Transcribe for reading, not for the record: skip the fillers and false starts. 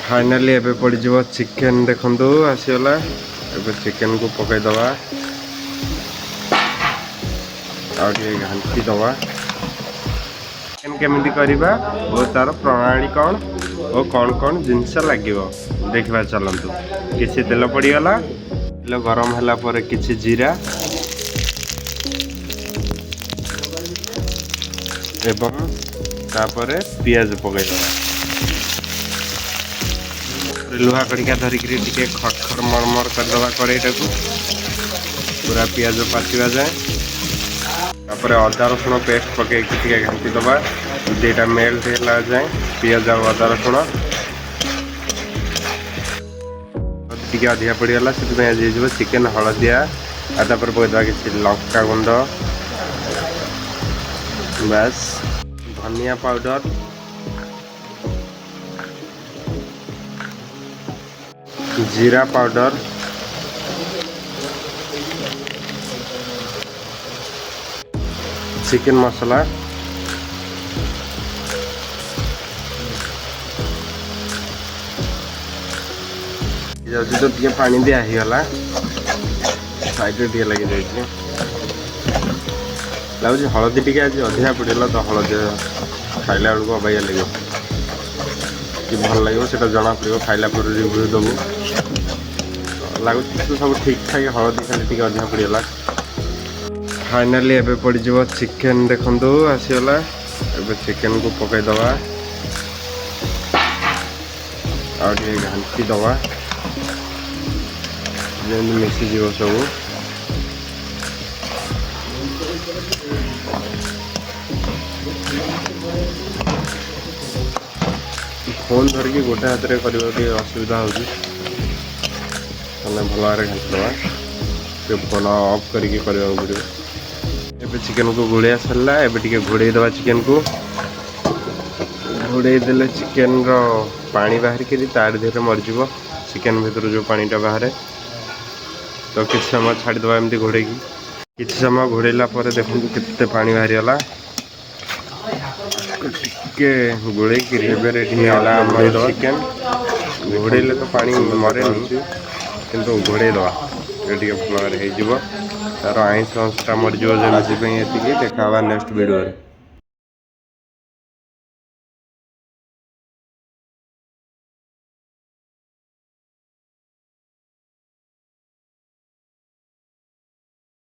Finally एबे पड़ chicken देखु आसीगला एबे चिकेन को पकई दवा घांटी दवा चिकेन केमिति करिबा और तार प्रणाली कौन और कौन कौन जिनस लगे देखा चलतु। किसी तेल पड़गला तेल गरम है पर किसी जीरा एवं तापर पियाज पकईदे लुहा कड़िका धरिक खटखर मरमर करदे कड़ईटा को पूरा पियाज पाचिवा जाए तापर अदा रसुण पेस्ट पकई घांटी दबा दुईटा मेल्ट है जाए पियाज और अदा रसुण टी अधिका पड़गला से चिकेन हलदिया तापर पकईदा कि लंका गुंड बस धनिया पाउडर जीरा पाउडर चिकेन मसाला तो टे पानी दिया गला साइड टे लगी जाइए लगुच हलदी टी आज अधिका पड़ेगा तो हलदी खाइला बेलू अबाइया लगे कि भल लगे से जना पड़ो खाइला पर रिव्यू दबू लगुच तो सब ठीक ठाक हलदी खाली टी अधिका पड़गला। फाइनाली एबे पड़ चिकेन देखु आसीगला एबे चिकेन को पकई दवा घांटी दवा मिसी जीव सब फोन धरिकी गोटे हाथ में कर असुविधा हो भल भाव घाटी दवा फोन ऑफ करके करने पड़ो। एबे चिकेन को घोड़िया सरला एबे टिके घोड़े दवा चिकेन को घोड़े देले चिकेन रो पानी बाहर के तार देहरे मरजिव चिकेन भीतर जो पानीटा बाहर तो किसी समय छाड़ी दवा एमती घोड़े की किसी समय घोड़ेला पर देखो केते पानी बाहरी गला टिके घोड़े की रेडी चिकेन घोड़े तो पानी मरे किंतु घोड़े दवा ये भल भाव तार आईस अंशटा मरजी जमी देखा नेक्स्ट वीडियो।